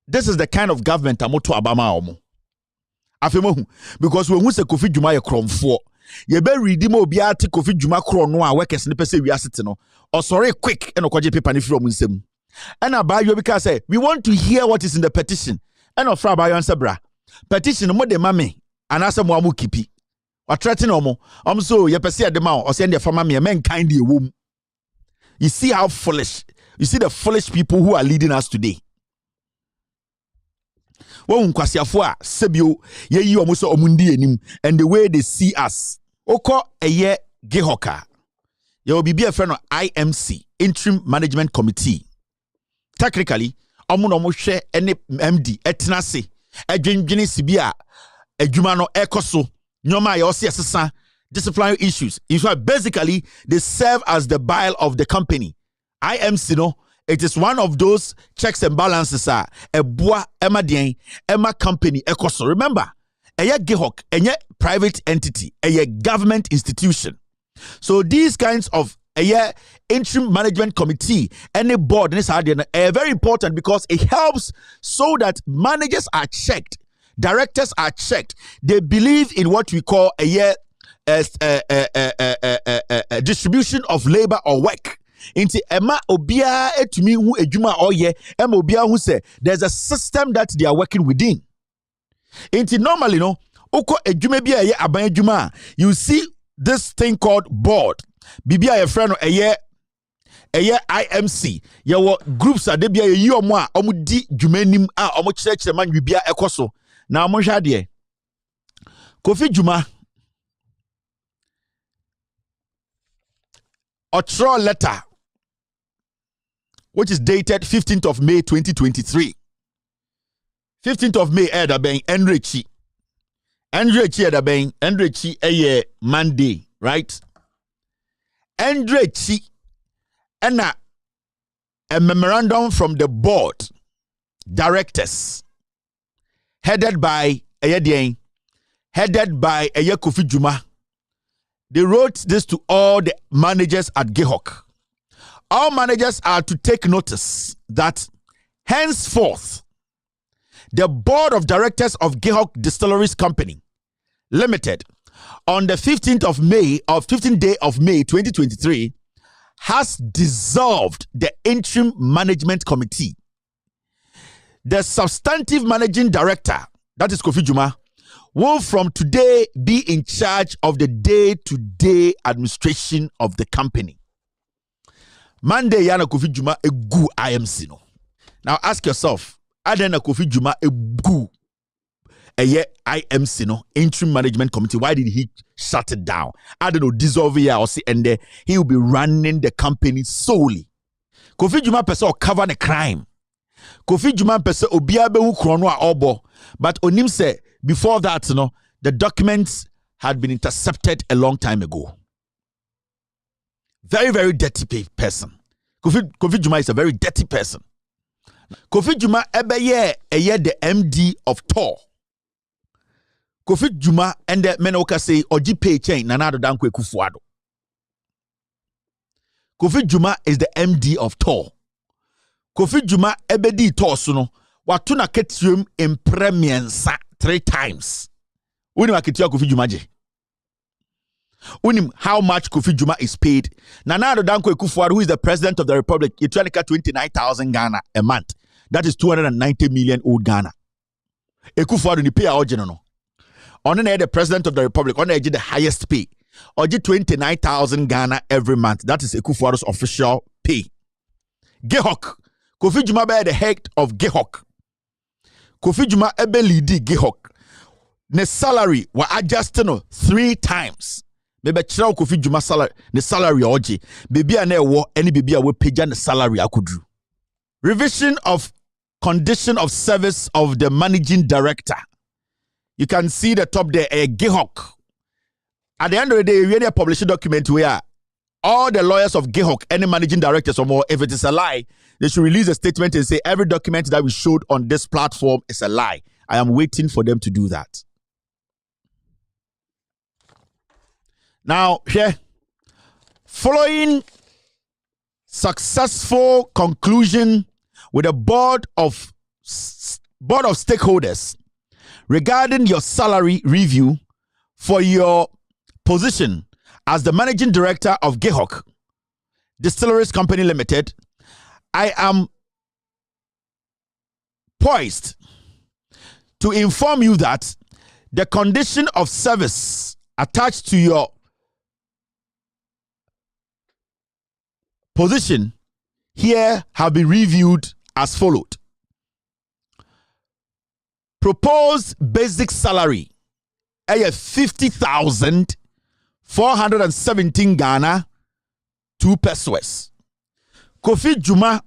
This is the kind of government amoto abama omo. Afemohu because when we say Kofi Dwuma ye kromfo ye be redeem obi ati Kofi Dwuma kro no a workers ne pese wi asete no or sorry quick and okoje paper ne from nsem and abayo because say we want to hear what is in the petition and of abayo answer bra petition mo de mame anase mo amu kipi wa threaten omo so ye pese ye de ma o say de fama me men kind de wom. You see how foolish, you see the foolish people who are leading us today. And the way they see us. Oko eye GIHOC. You will be a friend of IMC, Interim Management Committee. Technically, omo share any MD etnase edwendwene sibia adwuma ekoso nyoma ya osi asesa disciplinary issues. In fact, basically they serve as the bile of the company. IMC no, it is one of those checks and balances a boa emadien ema company ekoso. Remember, eye GIHOC enye private entity, eye government institution. So these kinds of interim management committee, any board, are very important because it helps so that managers are checked, directors are checked. They believe in what we call distribution of labor or work. Inti ema obia etumi hu adwuma oye, ema obia hu say there's a system that they are working within. Inti normally no, uko adwuma bi eye aban adwuma, you see this thing called board. Bibia ye friend no eye IMC. Your groups are debia ye omo a omo di dwuma nim a omo kyerɛkyerɛ man bibia ekoso. Na omo hwa de Kofi Dwuma Otro letter, which is dated 15th of May 2023. 15th of May, Edabeng, Enrichi. Enrichi Edabeng, Enrichi Eye Monday, right? Enrichi, and a memorandum from the board, directors, headed by Kofi Dwuma. They wrote this to all the managers at GIHOC. All managers are to take notice that henceforth, the board of directors of GIHOC Distilleries Company Limited on the 15th day of May 2023 has dissolved the interim management committee. The substantive managing director, that is Kofi Dwuma, will from today be in charge of the day-to-day administration of the company. Monday yana Kofi Dwuma egu IMC no. Now ask yourself, adena Kofi Dwuma egu IMC no interim management committee? Why did he shut it down? I don't know, dissolve here or see, and he will be running the company solely. Kofi Dwuma person cover the crime. Kofi Dwuma person obia be hu krono a obo, but onim say before that, the documents had been intercepted a long time ago. Very, very dirty person. Kofi Dwuma is a very dirty person. Kofi Dwuma eye the MD of Tor. Kofi Dwuma and the menoka say oji pay chain nanado dankwe kufuado. Kofi Dwuma is the MD of Tor. Kofi Dwuma di Tor suno watuna ketrium in premiensa 3 times. Unim aketia Kofi Dwuma je. Unim how much Kofi Dwuma is paid. Nanado Danko Ekufuado, who is the president of the republic, Etuanika 29,000 Ghana a month. That is 290 million old Ghana. Ekufuado ni pay a ojeno no. Ono the president of the republic, ono the highest pay. Oji 29,000 Ghana every month. That is Ekufuado's official pay. GIHOC. Kofi Dwuma be the head of GIHOC. Kofi Dwuma ebe leadi GIHOC. Ne salary wa adjusted 3 times. Maybe chira Kofi Dwuma salary ne salary oji. Baby a na wo any baby a we page the salary akudru. Revision of condition of service of the managing director. You can see the top there, a GIHOC. At the end of the day, we really publish a document where all the lawyers of GIHOC, any managing directors or more, if it is a lie, they should release a statement and say every document that we showed on this platform is a lie. I am waiting for them to do that. Now, here, following successful conclusion with a board of stakeholders regarding your salary review for your position as the managing director of GIHOC Distilleries Company Limited, I am poised to inform you that the condition of service attached to your position here have been reviewed as followed. Proposed basic salary, 50,417 Ghana, 2 pesos. Kofi Dwuma,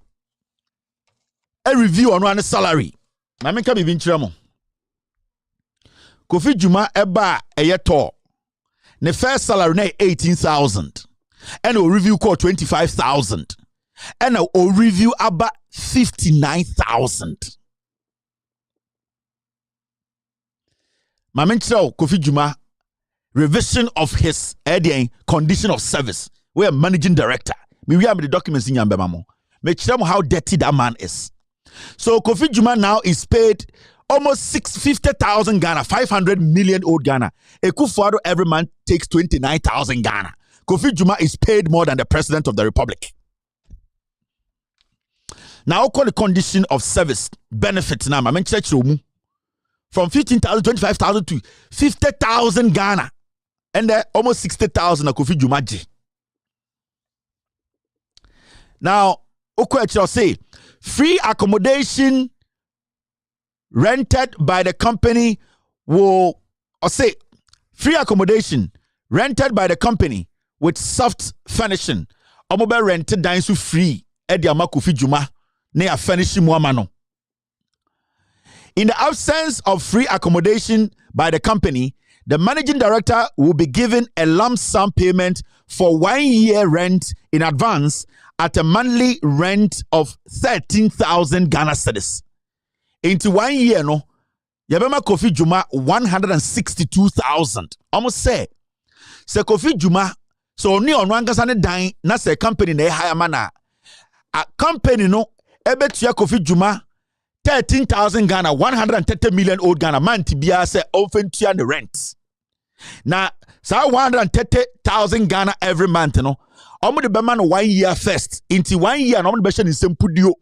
a review on one salary. Na me ka bi nchiramo. Kofi Dwuma eba eyeto. Ne first salary na 18,000. And a review called 25,000. And a review about 59,000. Mamenchira Kofi Dwuma revision of his condition of service. We are managing director. We have the documents in Yambema mo. Me chira how dirty that man is. So Kofi Dwuma now is paid almost 650,000 Ghana, 500 million old Ghana. Ekufuado every month takes 29,000 Ghana. Kofi Dwuma is paid more than the president of the republic. Now, call the condition of service benefit now. I mean, church room from 15,000, 25,000 to 50,000 Ghana, and then almost 60,000 na Kofi Jumaji. Now, Okwecho say free accommodation rented by the company will, or say free accommodation rented by the company with soft furnishing. Omobe rented dine so free. Edi ama Kofi Juma ne a furnishing muamano. In the absence of free accommodation by the company, the managing director will be given a lump sum payment for 1 year rent in advance at a monthly rent of 13,000 Ghana cedis. Into 1 year, no, Yabema Kofi Juma 162,000. Almost say Kofi Juma, so ni onwanga ne dan na se company na hire mana. A company no ebetua Kofi Juma 13,000 Ghana, 130 million old Ghana man tibia se ofentua the rent. Na sa 130,000 Ghana every month no. Omo de bema no 1 year first. Into 1 year no omo de be in sempudio.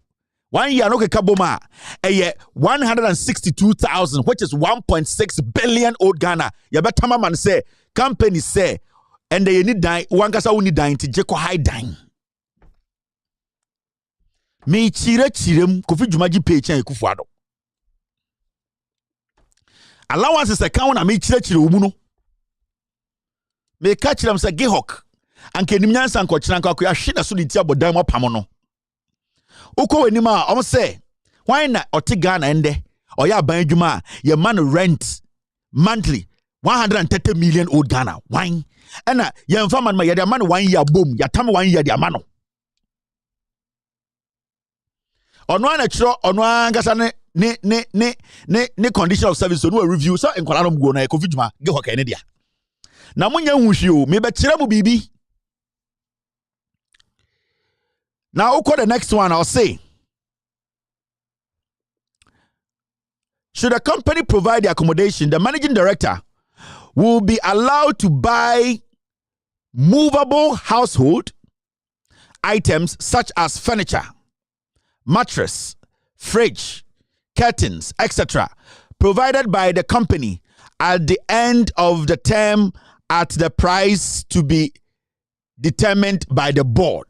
1 year no ke kaboma. Eye 162,000, which is 1.6 billion old Ghana. Ya betama man say company say and they need dine wankasa uni dine ti jeko high dine. Me chirem Kofi Jumaji pay chen ekufuado. Allowance is account na me chire omu no. Me catch them say GIHOC. Anke nimnyansa nkochira nko ahwe so ntia bodan mo pam no. Uko wenima omo say why na otiga na ende oya aban adwuma ye man rent monthly 130 million old Ghana. Why? And ye mfa man ma ye de man 1 year boom ya tam 1 year de amano. Ono na chiro ono angasa ne condition of service no review so enkwala no go na Kofi Juma GIHOC ene dia. Na munya nwuhwe o me be kire mu bibi. Now uko the next one I'll say. Should a company provide the accommodation, the managing director will be allowed to buy movable household items such as furniture, mattress, fridge, curtains, etc., provided by the company at the end of the term at the price to be determined by the board.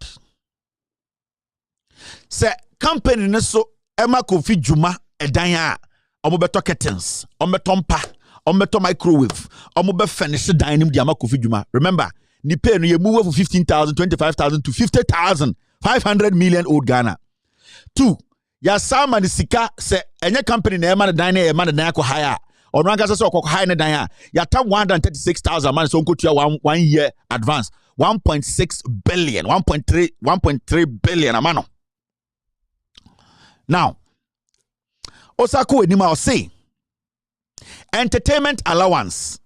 Say company neso Emma Kofi Juma edanya omobeto curtains, omobeto mpa, omobeto microwave, omobe furnish dining di Emma Kofi Juma. Remember, ni pay no you move for 15,000, 25,000 to 50,000, 500 million old Ghana. 2. Ya sama ni sika se enye company na Emma dining Emma na ko hire. Ono anga so ko hire na dan ya tam 136,000 man so nkotua 1 year advance 1.6 billion 1.3 billion amano. Now Osako enima will say entertainment allowance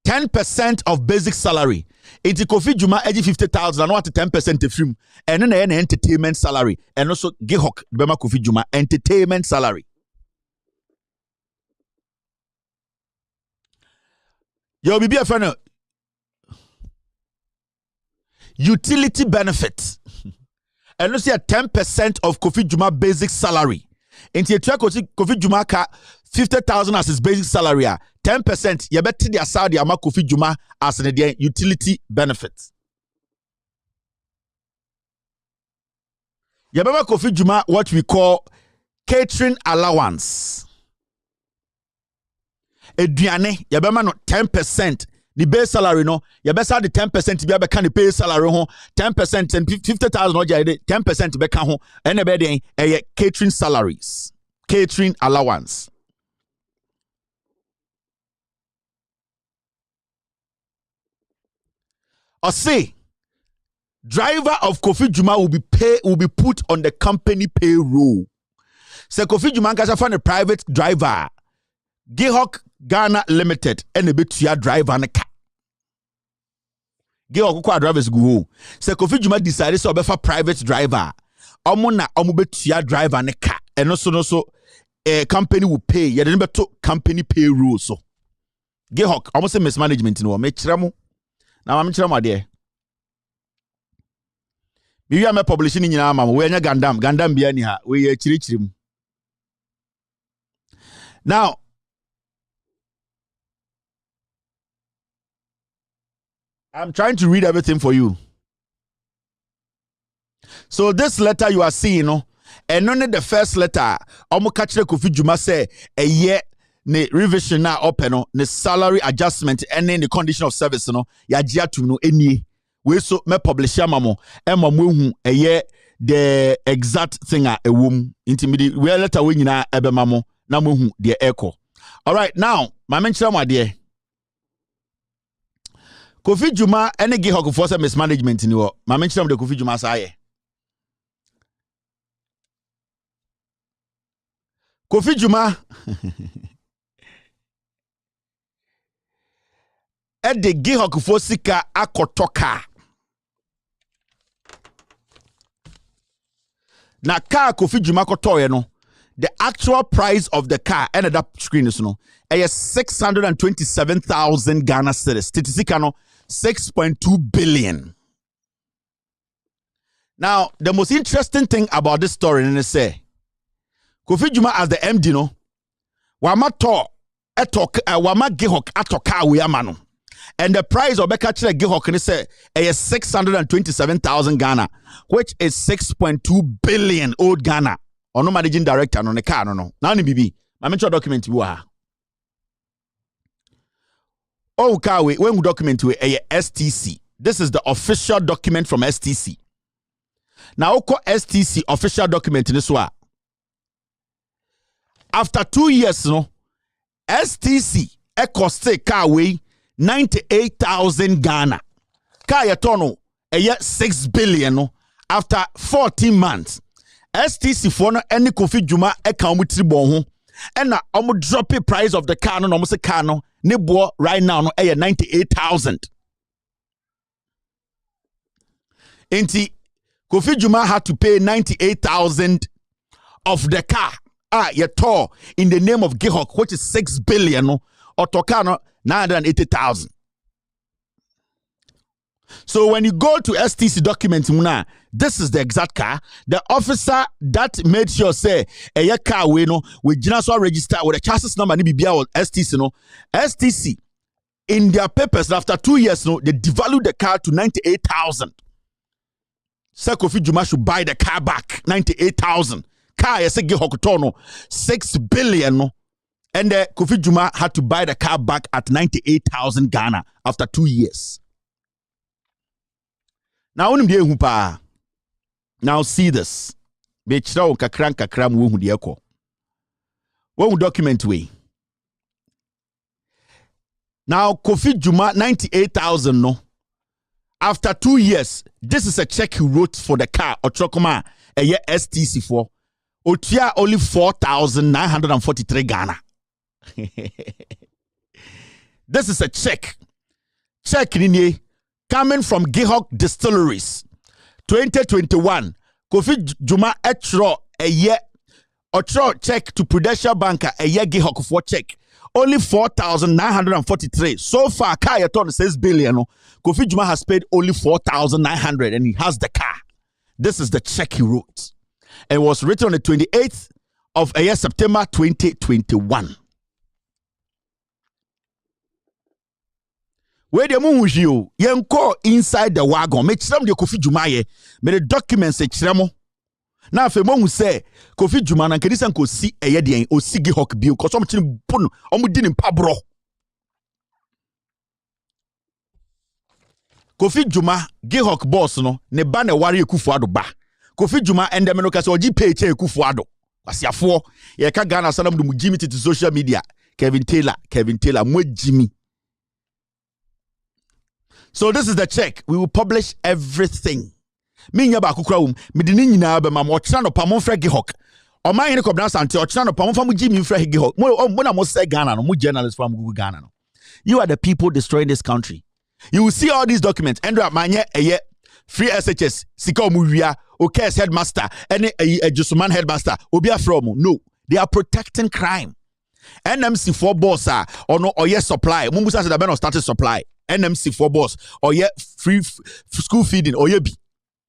10% of basic salary. Iti Kofi Juma eji 50,000 and what 10% film and then an entertainment salary and also GIHOC bema Kofi Juma entertainment salary. Yo bibi afana utility benefit and also 10% of Kofi Juma basic salary. Into a track Kofi Juma ka 50,000 as his basic salary. 10% you bet the Saudi ama Kofi Juma as an utility benefit. You bet Kofi Juma what we call catering allowance. Eduane you bet no 10%. The base salary no, you better the 10% to be able to pay salary home, 10% and 50,000 or 10% to be home, and a catering salaries, catering allowance. Or say, driver of Kofi Juma will be put on the company payroll. So Kofi Juma can find a private driver, GIHOC Ghana Limited, and a bit to your driver and a car. GIHOC kwa drivers go. Se Kofi Juma decided so befa private driver. Omo na omo betua driver ne car. And also company will pay. Ya de beto company payroll so. GIHOC omo se mismanagement no me kiramo. Na ma me kiramo ade. We are publishing in our mama. We are Gandam Bianiha. We are Chirichim. Now, I'm trying to read everything for you. So this letter you are seeing, and only the first letter, Omo Kachire Kofi Dwuma say a year ne revision na open ne salary adjustment and the condition of service ya jiatu no enie. We so me publish mamo emma mu a year the exact thing a womb intimidate we letter we nyina ebe mamo na mu the echo. All right, now my mention my dear Kofi Dwuma any GIHOC for some mismanagement ni wo my mention the Kofi Dwuma say Kofi Dwuma e de GIHOC for sika akotoka na car Kofi Dwuma kotoye no the actual price of the car ended up screen is no 627,000 Ghana cedis titisika no 6.2 billion. Now the most interesting thing about this story is say Kofi Dwuma as the MD no wama GIHOC atoka we amano. And the price of Beka Chile GIHOC is say 627,000 Ghana, which is 6.2 billion old Ghana. Or no managing director on the car, no. Now ni bibi. I mention document you are. Oh, Kawe, when we document to a STC. This is the official document from STC. Now, Oko STC official document in this one. After 2 years, no, STC cost Kawe 98,000 Ghana. Kaya tono a year 6 billion no, after 14 months. STC for no any Kofi Dwuma account with bon and na drop the price of the car no almost a car no nebo right now no 98,000. Inti Kofi Dwuma had to pay 98,000 of the car. Yato in the name of GIHOC, which is 6 billion no, or Tokano 980,000. So when you go to STC documents, this is the exact car. The officer that made sure say a car we no with general register with a chassis number ni bibia or STC no. STC in their papers after 2 years no they devalued the car to 98,000. Say Kofi Dwuma should buy the car back 98,000. Car yes GIHOC tono 6 billion no. And Kofi Dwuma had to buy the car back at 98,000 Ghana after 2 years. Now, now see this. One document way. Now, Kofi Dwuma 98,000 no. After 2 years, this is a check he wrote for the car or Trokoma a year STC for. Otia only 4,943 Ghana. This is a check. Check in coming from GIHOC Distilleries. 2021. Kofi Dwuma etro a year. Otro check to Prudential Banker a year GIHOC for check. Only 4,943. So far, car yaton 6 billion. Kofi Dwuma has paid only 4,900 and he has the car. This is the check he wrote. And was written on the 28th of a year September 2021. Where the moon with you, yenko inside the wagon. Me chram de Kofi Dwuma ye. Me the documents se chramo. Na fe mo hu say Kofi Dwuma na nkedi san ko si eye de o si GIHOC bio ko so mchini pun omu di ni mpabro. Kofi Dwuma GIHOC boss no ne ba na ware Ekufuado ba. Kofi Dwuma ende me no ka se oji pay che Ekufuado. Kwasiafo ye ka Ghana salam du mujimi to social media. Kevin Taylor mo Jimmy. So this is the check. We will publish everything. Me nya ba kokura wum. Me de ni nyina be ma mo kira no pamon fra GIHOC. O man yin ko bran sante o kira no pamon fa mu Jimmy fra GIHOC. Mo na mo say Ghana no, mo journalists from Google Ghana no. You are the people destroying this country. You will see all these documents. Andrew manye eye free SHS sika omuwia OKS headmaster any Josuman headmaster obia from no. They are protecting crime. NMC for boss or no or yes supply. Mumusa said the started supply. NMC for boss or yeah free school feeding or yeah be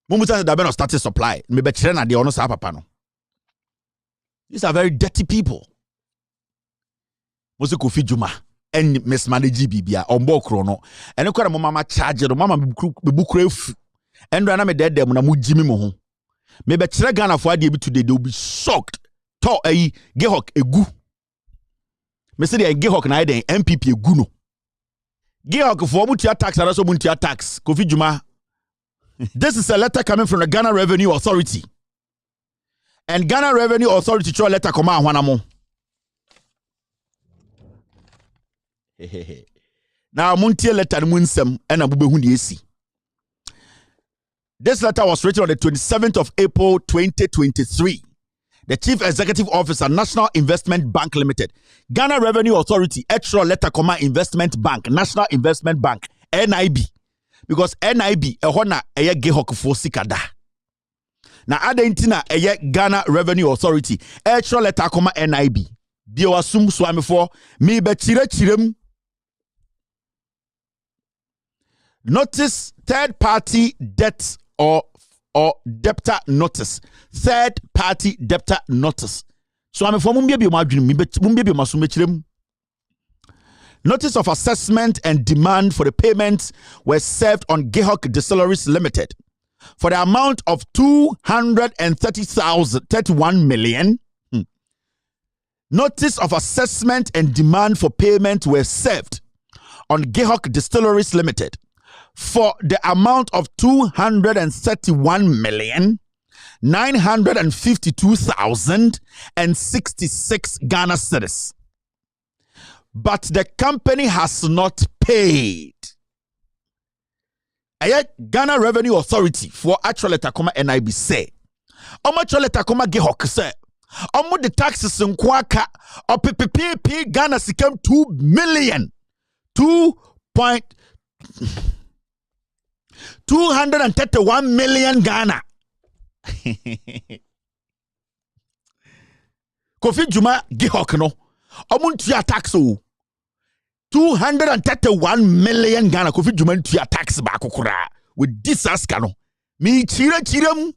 Mumusa da beno start supply. Me be kire na de ono sa papa no. These are very dirty people. Musu Kofi Juma and mismanage bibia ombo krono. Ene kwara mo mama charge no mama be bukura efu. Endra na me dead dem na mu jimi mo ho. Me be kire Ghana for ade bi today they will be shocked. To ayi GIHOC egu. Me say the GIHOC na den MPP egu no. GIHOC for mutia tax and also mutia tax. Kofi Juma. This is a letter coming from the Ghana Revenue Authority. And Ghana Revenue Authority throw a letter come out wanamo. Now muntie letter munsem and abubehu de esi. This letter was written on the 27th of April 2023. The Chief Executive Officer, National Investment Bank Limited, Ghana Revenue Authority, extra letter comma Investment Bank, National Investment Bank, NIB. Because NIB, ehona eye GIHOC for sikada. Na adentina eye Ghana Revenue Authority, extra letter comma NIB. Bio asum swami for mi be chirem. Notice third party debt or debtor notice. Third party debtor notice. So I'm for mumbi masumechirem. Notice of assessment and demand for the payments were served on GIHOC Distilleries Limited for the amount of 231 million. Notice of assessment and demand for payment were served on GIHOC Distilleries Limited for the amount of 231,952,066 Ghana cedis. But the company has not paid. Ghana Revenue Authority for actual letter NIB say. Actual letter GIHOC say. The taxes in Kwaka or PPP Ghana sikam 2 million. 231 million Ghana. Kofi Juma GIHOC no. Omuntia tax 231 million Ghana. Kofi Juma ntia tax ba kokora with this askano. Mi chirem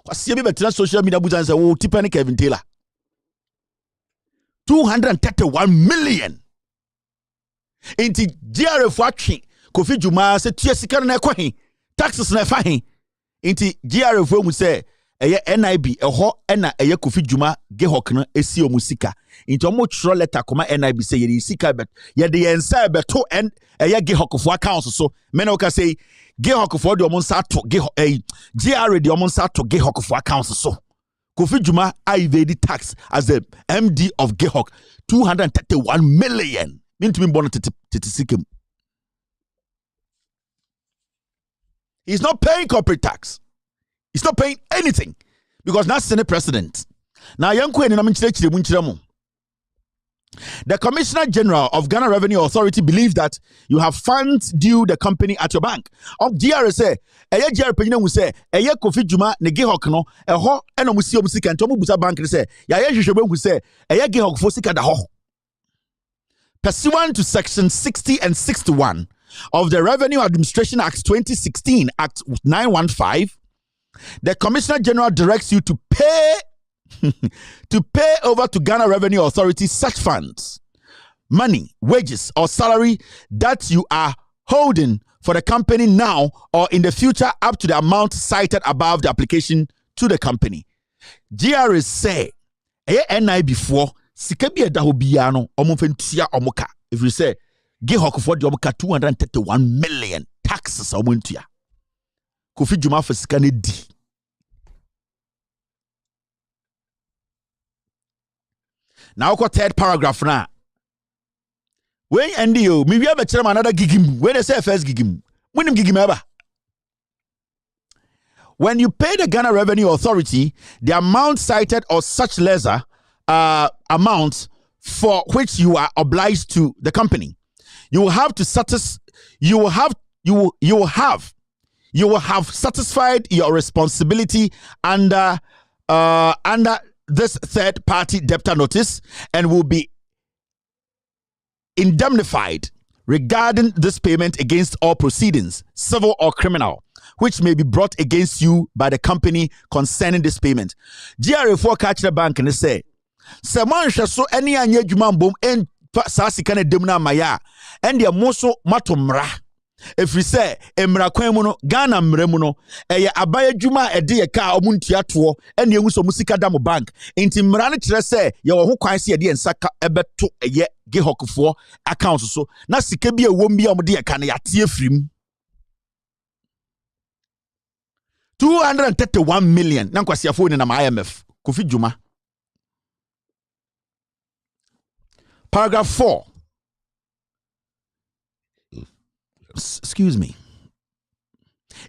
kwasi be betra social media bujan say wo tipani Kevin Taylor. 231 million. Inti GRF watching Kofi Juma say tia sika na ekwahin taxes na fahin. Inti GRF mu say eye NIB eho na eye Kofi Juma GIHOC no esi omusika. Inti omo tro letter koma NIB say ye sika bet ye de yensa beto en eye GIHOC for account so me na ka say GIHOC for de omo nsa to GIHOC GR de omo nsa to GIHOC for account so Kofi Juma I evaded tax as the MD of GIHOC 231 million. Mean to be born titisikim. He's not paying corporate tax. He's not paying anything because that's Senate president. Now, the Commissioner General of Ghana Revenue Authority believes that you have funds due the company at your bank. Of GRSA, GRP say, Kofi Juma ne GIHOC no, ho eno musi omusika ntomu busa bank say, who say, GIHOC for sika da ho. Pursuant to Section 60 and 61 of the Revenue Administration Act 2016, Act 915, the Commissioner General directs you to pay over to Ghana Revenue Authority such funds, money, wages, or salary that you are holding for the company now or in the future up to the amount cited above the application to the company. GRS say, NI before, Sikabi Dahobiano, Omofentia Omoka. If you say, GIHOC for the Omoka 231 million taxes, Omuntia. Kofi Juma for Sikane D. Now, got third paragraph now. When and you, maybe have a chairman another gigim. When they say first gigim, when him gigim ever. When you pay the Ghana Revenue Authority, the amount cited or such lesser amount for which you are obliged to the company, you will have to you will have satisfied your responsibility under this third party debtor notice and will be indemnified regarding this payment against all proceedings, civil or criminal, which may be brought against you by the company concerning this payment. GRA4 catch the bank and say, Saman so any anya jumambom and sasikane demna maya, and the moso matomra. If we say emra kwemuno Ghana mremuno eye abaye juma ede ye ka omuntua to ene enso musika dam bank inti mra ne kire say ye wo ho kwan se ede ensaka ebeto eye GIHOC fo account so na sika bi ewom bi omde ye ka na yate afrim 231 million na nkwasiafo ni na IMF Kofi Juma. Paragraph 4. Excuse me.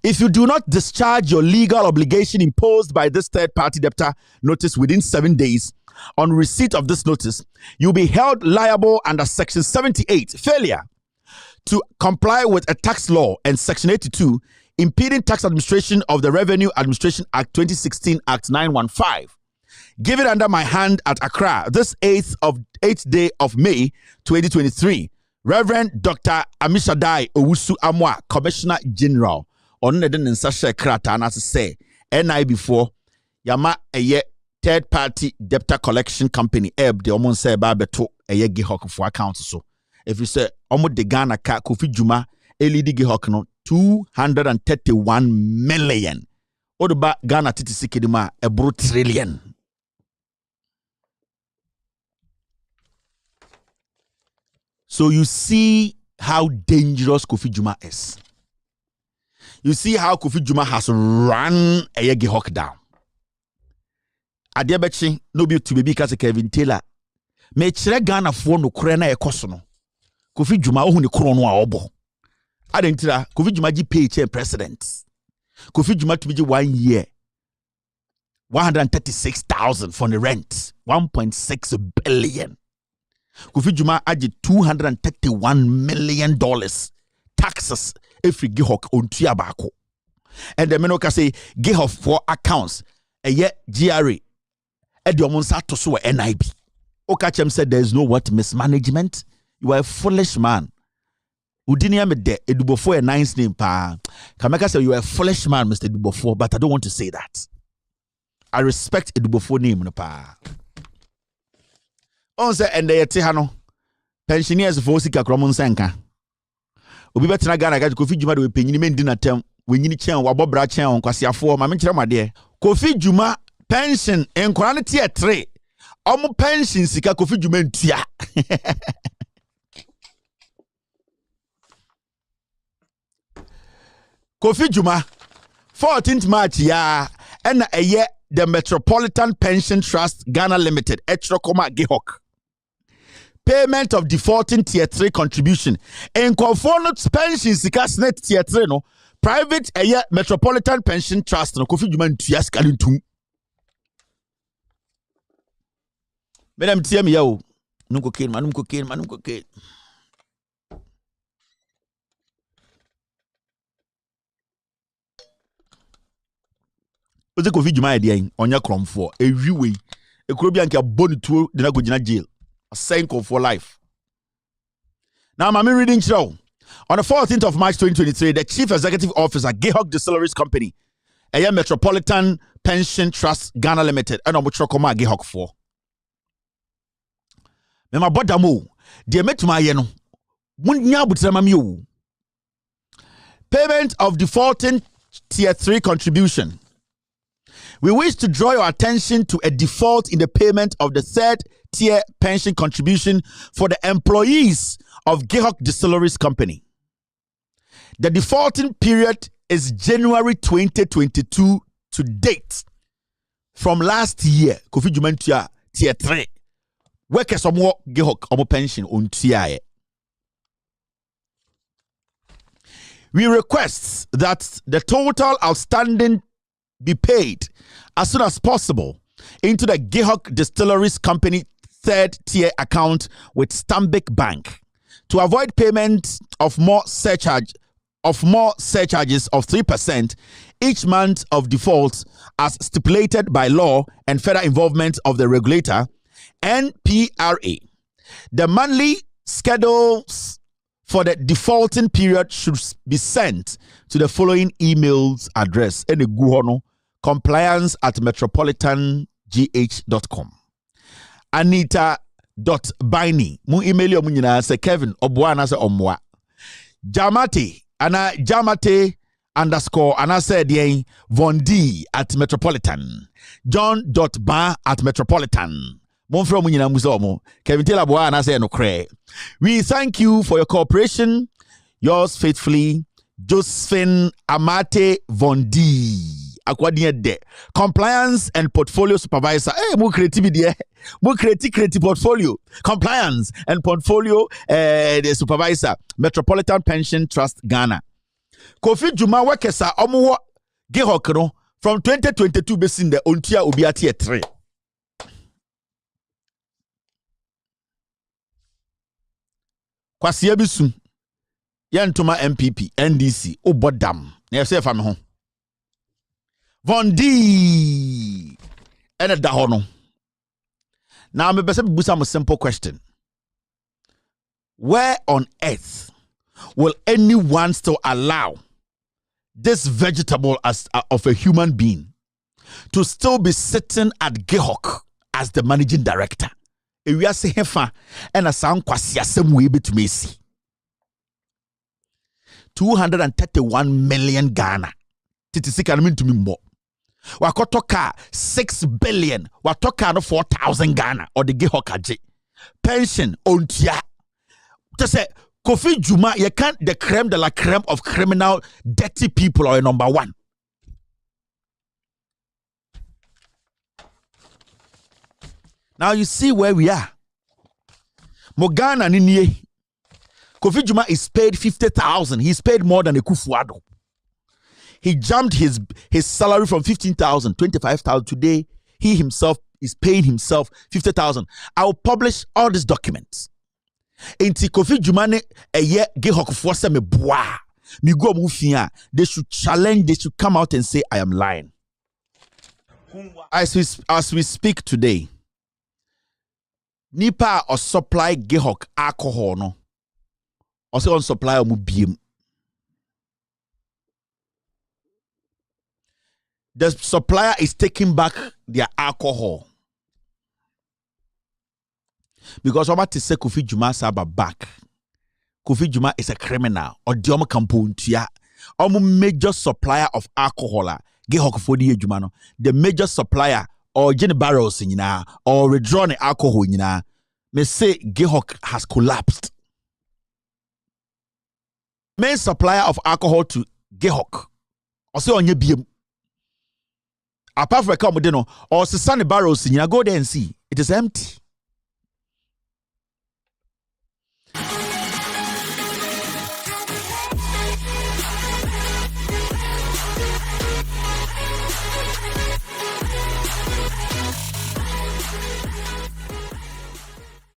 If you do not discharge your legal obligation imposed by this third-party debtor notice within 7 days, on receipt of this notice, you'll be held liable under Section 78, failure to comply with a tax law, and Section 82, impeding tax administration of the Revenue Administration Act 2016, Act 915. Given under my hand at Accra, this 8th day of May, 2023, Reverend Dr. Amishadai Owusu Amwa, Commissioner General, on the Nsashe Krata, and as say, NI before Yama a third party debtor collection company, Eb, the Omon say Babeto, a GIHOC for account. So, if you say Omo de Ghana ka Kofi Juma, LED GIHOC no 231 million. Odoba Ghana Titi Sikidima, a brute trillion. So you see how dangerous Kofi Juma is. You see how Kofi Juma has run a GIHOC down. Adebechi no be to be because Kevin Taylor. Me chere Ghana for no kure na ekoso no. Kofi Juma ohu ne kro no a obo. Adentira Kofi Juma ji pay chair president. Kofi Juma to be 1 year. 136,000 for the rent. 1.6 billion. Kofi Juma aji $231 million taxes every GIHOC on Tiabako. And the menoka say GIHOC for accounts a year GRA Ediomonsa to so NIB. Okachem said there is no what mismanagement. You are a foolish man. Udinia me de Edubofo a nice name pa. Kameka say you are a foolish man, Mr. Edubofo, but I don't want to say that. I respect Edubofo name no pa. On say and the Tihano pensioners for Sika Akroma Senka. Obi betena Ghana ga Kofi Juma de penyin men di na tem wenyini chen wabobra chen on kwasiafo ma menkyere ma de Kofi Juma pension enkora ne tie 3 omo pension sika Kofi Juma ntua Kofi Juma 14th March ya and eye the Metropolitan Pension Trust Ghana Limited Akroma GIHOC payment of defaulting tier 3 contribution in conformance pension sikas net tier 3 no private Metropolitan Pension Trust no Kofi Juma ntua skalintum Madam TM yo num cocaine Oze Kofi Juma idea onya kromfo ewiwe ekuro bia nka bonituo de na go gina jail a cycle for life. Now I'm reading show. On the 14th of March 2023, the Chief Executive Officer GIHOC Distilleries Company, a Metropolitan Pension Trust Ghana Limited, and Akroma GIHOC 4. Mema bodamo, de metuma yeno. Munya butrama miu. Payment of defaulting tier 3 contribution. We wish to draw your attention to a default in the payment of the third tier pension contribution for the employees of GIHOC Distilleries Company. The defaulting period is January 2022 to date. From last year, Kofi Juma ntua tier 3. Workers omo GIHOC omo pension on tia. We request that the total outstanding be paid as soon as possible into the GIHOC Distilleries Company third tier account with Stanbic Bank to avoid payment of more surcharges of 3% each month of default as stipulated by law and further involvement of the regulator NPRA. The monthly schedules for the defaulting period should be sent to the following emails address. Ene guhono compliance@metropolitangh.com. Anita.Biny. Mu email yo munyina se Kevin Obwa na se omwa. Jamate __ and I said Von D at Metropolitan. John.Ba at Metropolitan. Monfro munyina musomo. Kevin Taylor Boa and I say no cray. We thank you for your cooperation. Yours faithfully, Josephine Amate Von D. Akwadie de compliance and portfolio supervisor. Hey, more creativity. More creative portfolio. Compliance and portfolio the supervisor. Metropolitan Pension Trust Ghana. Kofi Juma Wakesa Omuwa GIHOC no from 2022 besin the ontia obiati 3. Kwasi Abisu Yantuma MPP NDC Obodam. Na yese fa me ho. Von D and a dahono. Now I'm a simple question. Where on earth will anyone still allow this vegetable as of a human being to still be sitting at GIHOC as the managing director? We are saying and a sound kwasiasem we bit Messi. 231 million Ghana. Titisika mean to me more. Wakotoka 6 billion. Watoka no 4,000 Ghana or the GIHOC pension on tia. To say Kofi Juma, you can't the creme de la creme of criminal dirty people or number one. Now you see where we are. Mogana Ninye. Kofi Juma is paid 50,000. He's paid more than a Kufuado. He jumped his salary from 15,000, 25,000. Today, he himself is paying himself 50,000. I will publish all these documents. Inti Kofi Jumane a year GIHOC force me boah. Me go mufia. They should challenge. They should come out and say I am lying. As we speak today, Nipa or supply GIHOC alcohol no. Also on supply of BM. The supplier is taking back their alcohol. Because I'm about to say Kofi Juma Saba back. Kofi Juma is a criminal. Or Diomo Kampuntia. Major supplier of alcohol. GIHOC for the Jumano. The major supplier or Jenny Barrels in or withdrawn alcohol in may say GIHOC has collapsed. Main supplier of alcohol to GIHOC. Also on your BM. Apart from a comodino or Susani Barrows, go there and see. It is empty.